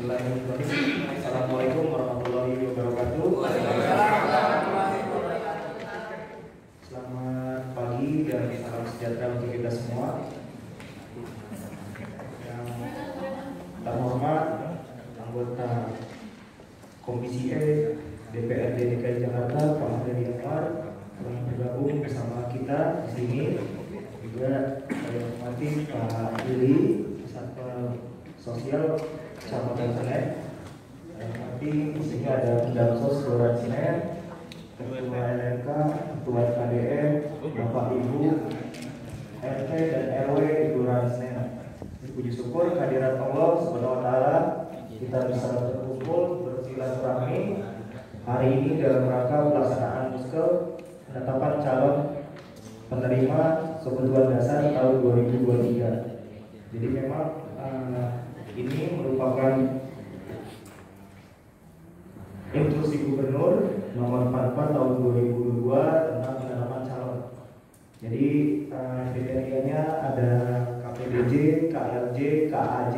Bismillahirrahmanirrahim. Assalamualaikum warahmatullahi wabarakatuh. Selamat pagi dan salam sejahtera untuk kita semua. Yang terhormat anggota Komisi E DPRD DKI Jakarta Pak Hadi Akbar telah bergabung bersama kita di sini. Juga saya hormati Pak Yuli, Satpam Sosial Kecamatan Senen. Saya hormati di sini ada Pendamsos Kelurahan Senen, Ketua LMK, Ketua KDM, Bapak Ibu, RT dan RW di Kelurahan Senen. Puji syukur kehadirat Allah Subhanahu wa taala kita bisa berkumpul bersilaturahmi hari ini dalam rangka pelaksanaan muskel penetapan calon penerima kebutuhan dasar tahun 2023. Jadi memang ini merupakan instruksi Gubernur nomor 44 tahun 2022 tentang penetapan calon. Jadi kriterianya ada KPDJ, KLJ, KAJ,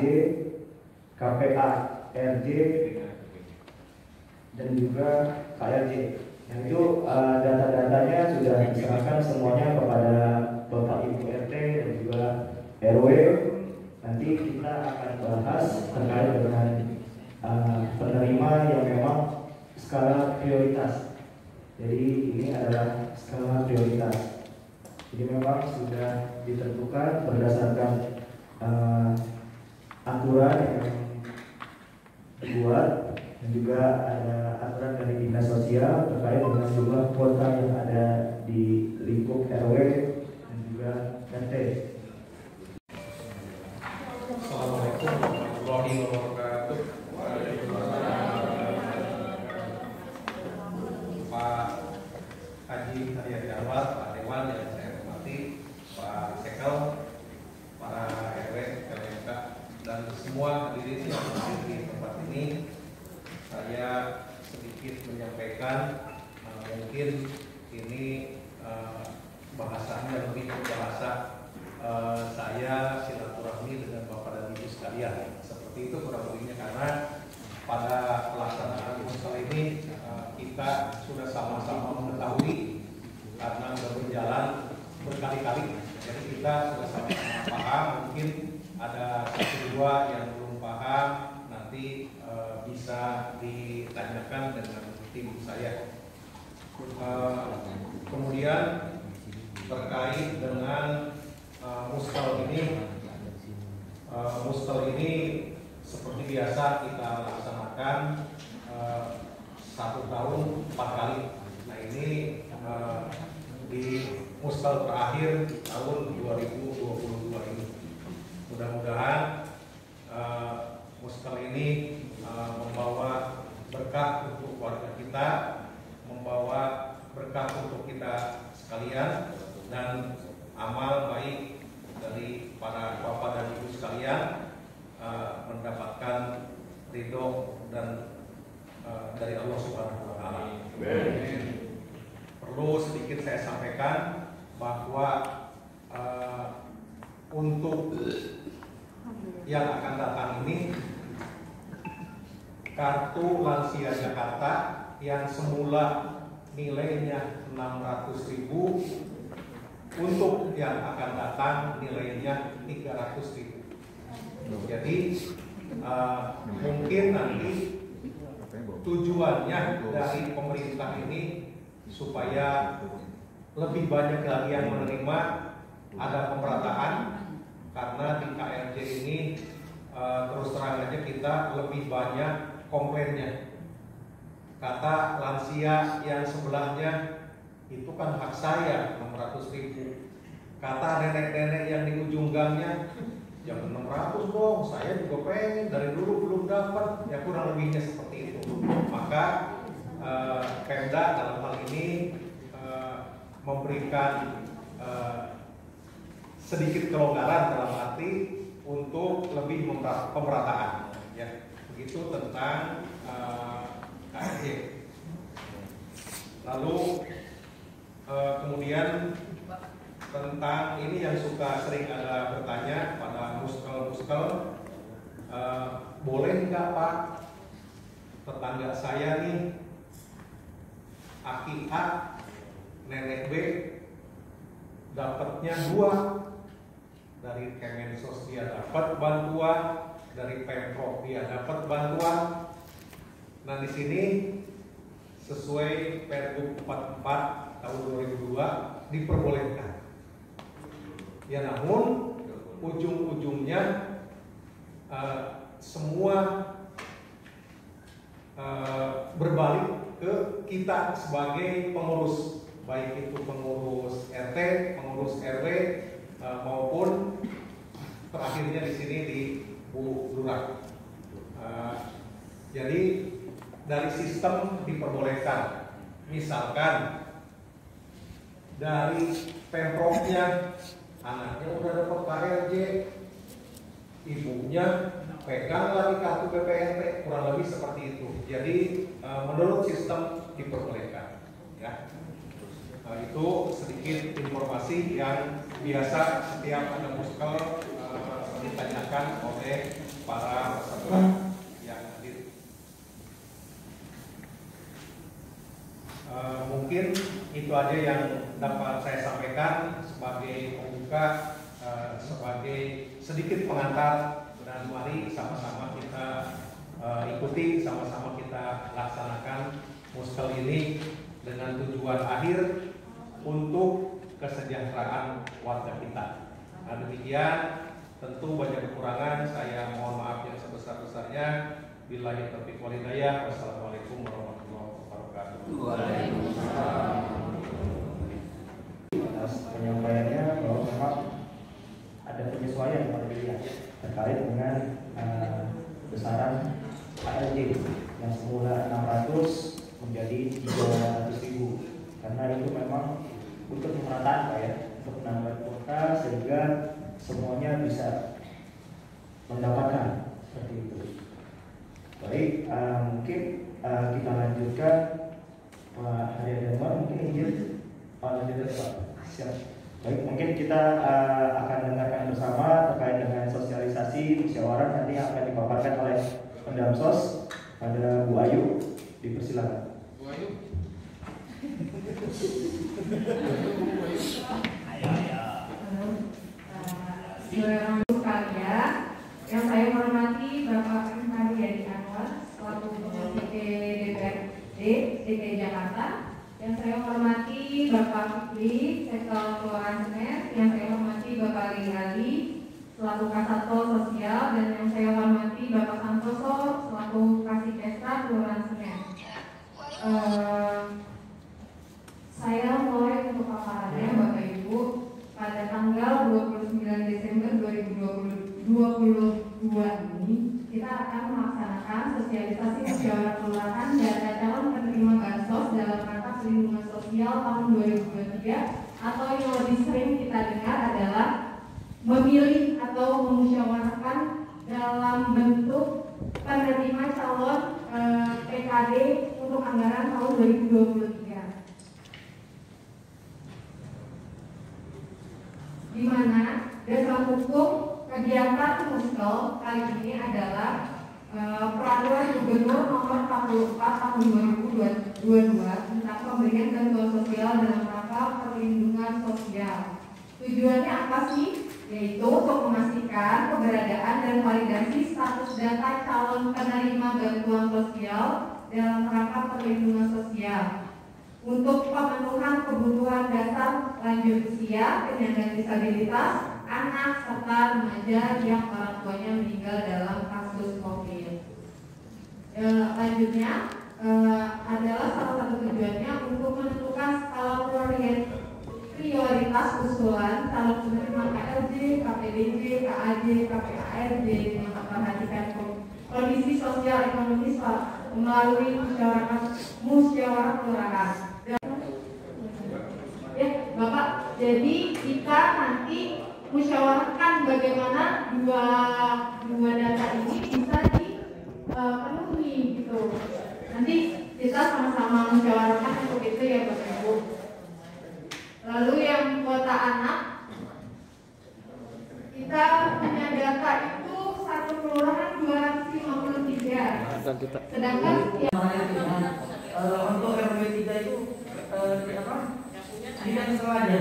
KPARJ, dan juga KLJ. Yang itu data-datanya sudah diserahkan semuanya kepada Bapak Ibu RT dan juga RW. Nanti kita akan bahas terkait dengan penerima yang memang skala prioritas. Jadi ini adalah skala prioritas. Jadi memang sudah ditentukan berdasarkan aturan yang dibuat dan juga ada aturan dari Dinas Sosial terkait dengan jumlah kuota yang ada di lingkup RW dan juga RT. Assalamualaikum warahmatullahi wabarakatuh. Pak Haji Hadi Akbar, Pak Dewan yang saya hormati, Pak Sekel, para RW, LMK, dan semua hadirin yang hadir di tempat ini. Saya sedikit menyampaikan mungkin ini bahasanya lebih berbahasa saya silaturahmi dengan Bapak dan Ibu sekalian. Seperti itu kurang lebihnya, karena pada pelaksanaan muskel ini kita sudah sama-sama mengetahui karena sudah berjalan berkali-kali. Jadi kita sudah sama-sama paham. Mungkin ada satu dua yang belum paham, nanti bisa ditanyakan dengan tim saya. Kemudian terkait dengan muskel ini seperti biasa kita laksanakan 1 tahun 4 kali. Nah ini di muskel terakhir tahun 2022 ini. Mudah-mudahan muskel ini membawa berkah untuk warga kita, membawa berkah untuk kita sekalian, dan amal baik dari para bapak dan ibu sekalian mendapatkan ridho dan dari Allah Subhanahu wa taala. Perlu sedikit saya sampaikan bahwa untuk yang akan datang ini, kartu lansia Jakarta yang semula nilainya 600.000, untuk yang akan datang nilainya 300.000. Jadi mungkin nanti tujuannya dari pemerintah ini supaya lebih banyak lagi yang menerima, ada pemerataan, karena di KRJ ini terus terang aja kita lebih banyak komplainnya. Kata lansia yang sebelahnya, itu kan hak saya 600.000. Kata nenek-nenek yang di ujung gangnya, jangan 600 dong, saya juga pengen, dari dulu belum dapat. Ya kurang lebihnya seperti itu. Maka Pemda dalam hal ini memberikan sedikit kelonggaran dalam arti untuk lebih pemerataan. Ya, begitu tentang KRJ. Lalu kemudian tentang ini yang suka sering ada bertanya pada muskel-muskel, boleh nggak Pak, tetangga saya nih aki A, nenek B dapatnya 2, dari Kemensos dia dapat bantuan, dari Pemprov dia dapat bantuan. Nah di sini sesuai Pergub 44 tahun 2002 diperbolehkan. Ya namun ujung-ujungnya semua berbalik ke kita sebagai pengurus, baik itu pengurus RT, pengurus RW maupun terakhirnya di sini di Bu Lurah. Jadi dari sistem diperbolehkan, misalkan dari Pemprovnya anaknya udah dapat KRJ, ibunya pegang lagi kartu PPNT, kurang lebih seperti itu. Jadi menurut sistem diperbolehkan. Ya. Itu sedikit informasi yang biasa setiap ada muskil ditanyakan oleh para peserta yang hadir. Mungkin itu aja yang dapat saya sampaikan sebagai pembuka, sebagai sedikit pengantar, dan mari sama-sama kita ikuti, sama-sama kita laksanakan muskil ini dengan tujuan akhir untuk kesejahteraan warga kita. Nah demikian, tentu banyak kekurangan, saya mohon maaf yang sebesar-besarnya. Billahi taufiq wal hidayah. Wassalamualaikum warahmatullahi wabarakatuh. Waalaikumsalam. Atas penyampaiannya bahwa memang ada penyesuaian pada dirinya terkait dengan besaran KRJ yang semula 600 menjadi 300.000, karena itu memang untuk pemerataan Pak ya, untuk menambah kuota sehingga semuanya bisa mendapatkan seperti itu. Baik, mungkin kita lanjutkan Pak Haryadinur, mungkin izin Pak lanjutkan Pak. Siap. Baik, mungkin kita akan dengarkan bersama terkait dengan sosialisasi musyawarah nanti yang akan dipaparkan oleh Pendamsos pada Bu Ayu. Dipersilakan. Bu Ayu. Saudara sekalian, yang saya hormati Bapak M. Haryadi Anwar selaku Ketua DPRD DKI Jakarta. Yang saya hormati Bapak Fikri, Sektor Kelurahan Senen. Yang saya hormati Bapak Ali selaku Kasatpol Sosial, dan yang saya hormati Bapak Santoso selaku Kasih Desa Kelurahan Senen. Saya mulai untuk paparannya Bapak Ibu. Pada tanggal 29 Desember 2022 ini kita akan melaksanakan sosialisasi musyawarah kelurahan data calon penerima bansos dalam rangka perlindungan sosial tahun 2023, atau yang lebih sering kita dengar adalah memilih atau memusyawarahkan dalam bentuk penerima calon PKD untuk anggaran tahun 2023. Di mana dasar hukum kegiatan muskil kali ini adalah Peraturan Gubernur Nomor 44 Tahun 2022 tentang pemberian bantuan sosial dalam rangka perlindungan sosial. Tujuannya apa sih? Yaitu untuk memastikan keberadaan dan validasi status data calon penerima bantuan sosial dalam rangka perlindungan sosial, untuk pemenuhan kebutuhan dasar lanjut usia, penyandang disabilitas, anak, serta remaja yang orang tuanya meninggal dalam kasus COVID. Lanjutnya adalah salah satu tujuannya untuk menentukan skala prioritas usulan calon penerima KLJ, KPDJ, KAJ, KPARJ dengan memperhatikan kondisi sosial ekonomi melalui musyawarah kelurahan. Ya, Bapak, jadi kita nanti musyawarahkan bagaimana dua data ini bisa dipenuhi gitu. Nanti kita sama-sama musyawarahkan untuk itu ya Bapak Ibu. Lalu yang kuota anak, kita punya data itu satu kelurahan 2 Sedangkan untuk RW 3 itu tidak sengaja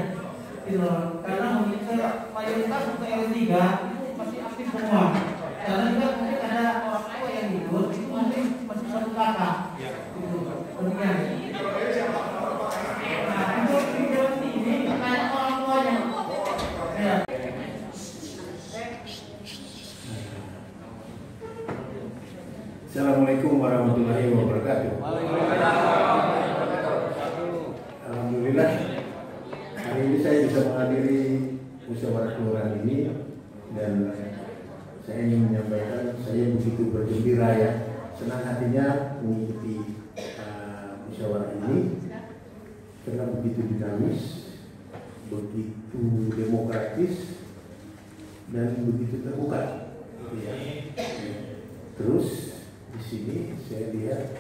gitu, karena mungkin mayoritas untuk RW 3 itu masih aktif semua, karena juga mungkin ada orang tua yang tidur itu mungkin masih satu kakak gitu. Kemudian untuk ini kayak orang tuanya ya. Assalamualaikum warahmatullahi wabarakatuh. Alhamdulillah, hari ini saya bisa menghadiri musyawarah kelurahan ini dan saya ingin menyampaikan saya begitu bergembira ya, senang hatinya mengikuti musyawarah ini karena begitu dinamis, begitu demokratis dan begitu terbuka. Ya. Terus di sini saya lihat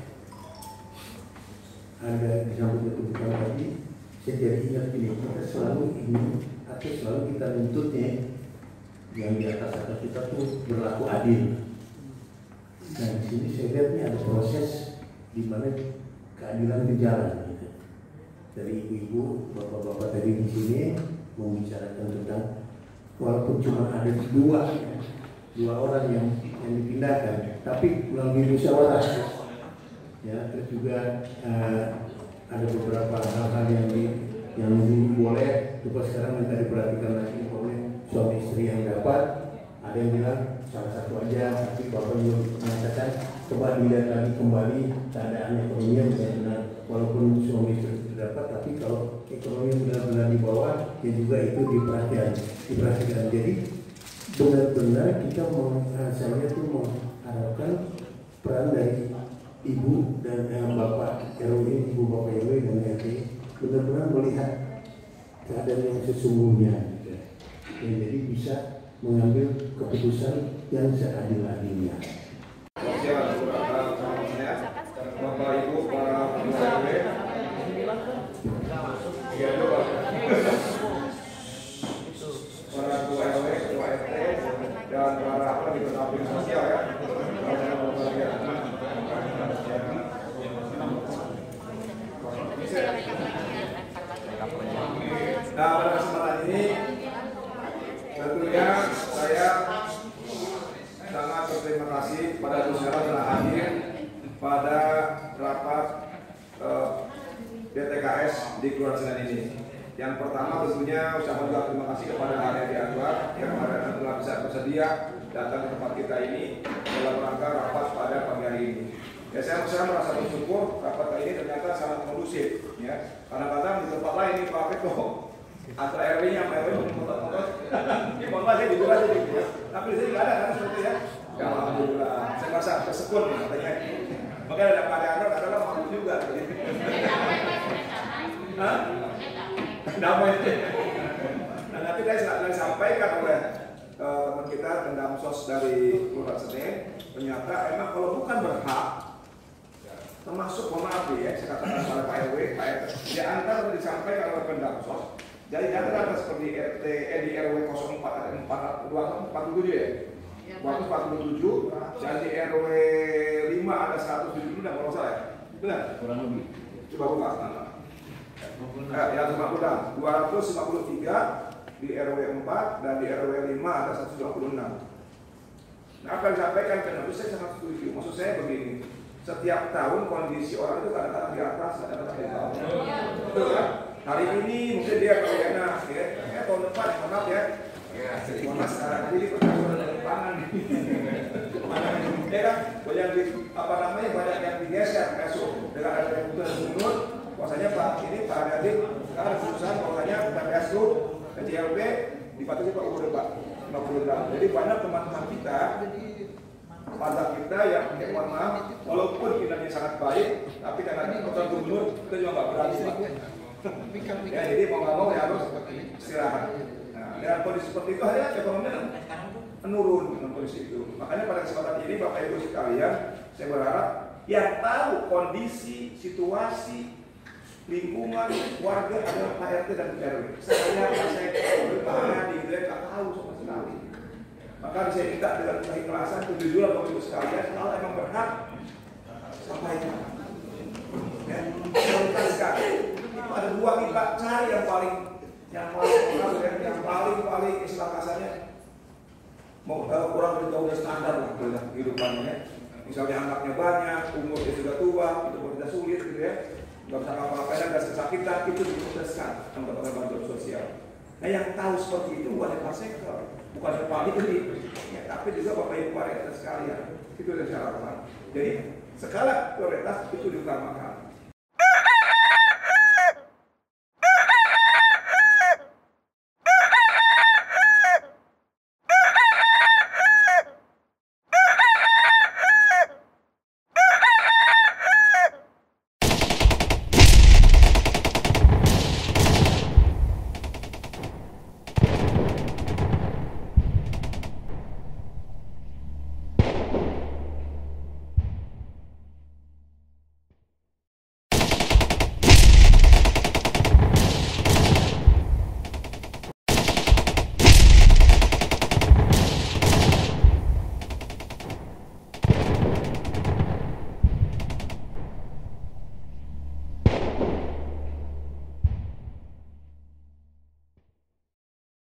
ada di samping ketubuhan tadi, saya jadi ingat ini, kita selalu ingin atau selalu kita nuntutnya yang di atas kita tuh berlaku adil. Nah di sini saya lihat ini ada proses di mana keadilan berjalan. Gitu. Dari ibu-ibu, bapak-bapak tadi di sini membicarakan tentang walaupun cuma ada dua orang yang dipindahkan, tapi melalui musyawarah ya, terus juga ada beberapa hal-hal yang boleh, coba sekarang minta diperhatikan lagi oleh suami istri yang dapat. Ada yang bilang salah satu aja, tapi bapak juga mengatakan coba dilihat lagi kembali keadaan ekonomi yang benar, walaupun suami istri itu dapat, tapi kalau ekonomi benar-benar di bawah, ya juga itu diperhatikan. Jadi benar-benar kita saya tuh mengharapkan peran dari ibu dan bapak RW, ibu bapak RW dan RT benar-benar melihat keadaan yang sesungguhnya, gitu. Dan jadi bisa mengambil keputusan yang seadil-adilnya. Bapak Ibu para RW, para ketua RW, ketua RT, dan para pendamping sosial ya. Nah, pada kesempatan ini tentunya saya sangat berterima kasih pada Gus Heron telah hadir pada rapat DTKS di Kelurahan Senen ini. Yang pertama tentunya ucapan juga terima kasih kepada Haryadi Anwar yang telah bisa bersedia datang ke tempat kita ini dalam rangka rapat pada pagi hari ini. Ya, saya merasa bersyukur rapat kali ini ternyata sangat kondusif. Ya, kadang-kadang di tempat lain ini Pak Ketua antara RW-nya sama RW memotong-potong. Ini mohon maaf saya jujur aja gitu ya. Tapi di sini nggak ada kan seperti ya. Ya alhamdulillah, saya merasa bersyukur katanya. Makanya ada Pak Anwar adalah makhluk juga. Hah? Damai. Nah, nanti saya sampaikan oleh teman kita Pendamsos dari Kelurahan Senen, ternyata emang kalau bukan berhak, termasuk mohon maaf ya, saya katakan pada Pak RW, Pak RT, di antara disampaikan oleh Pendamsos, jadi ada seperti RT di RW 04 ada 247 ya, 247, dan di RW 5 ada 170 dan kalau salah ya, benar? Kurang lebih. Coba buka. Ya, 253 di RW 4 dan di RW 5 ada 126. Nah, apa yang disampaikan kenapa saya sangat setuju. Maksud saya begini, setiap tahun kondisi orang itu kadang-kadang di atas, kadang-kadang di bawah. Betul kan? Hari ini mungkin dia kayaknya tahun depan, maaf ya. Mohon sekarang jadi peraturan dari pangan ya kan? Banyak banyak yang digeser masuk dengan ada keputusan gubernur. Bahwasanya Pak Haryadi sekarang ada keputusan bahwasanya TPS itu KJLP dipatuhi Pak Gubernur Pak 50. Jadi banyak teman-teman kita, warga kita yang mohon maaf, walaupun kinerjanya sangat baik, tapi karena keputusan gubernur kita juga nggak berani Pak. Ya, jadi mau nggak mau ya harus istirahat. Nah, dengan kondisi seperti itu akhirnya ekonomi menurun dengan kondisi itu. Makanya pada kesempatan ini Bapak Ibu sekalian, saya berharap yang tahu kondisi, situasi, lingkungan warga adalah Pak RT dan RW. Saya Pak Haryadi tidak tahu sama sekali. Maka saya minta dengan keikhlasan, kejujuran Bapak Ibu sekalian, kalau emang berhak cari yang paling yang paling istilah kasarnya mau kurang lebih jauh dari standar lah kehidupannya. Misalnya anaknya banyak, umurnya sudah tua, itu tidak sulit gitu ya. Nggak bisa ngapa-ngapain, nggak kesakitan, itu diproseskan anggota bantuan sosial. Nah yang tahu seperti itu bukan Pak Sektor, bukan Pak Diri, ya, tapi juga Bapak Ibu Pak sekalian. Itu yang saya lakukan. Jadi skala prioritas itu diutamakan.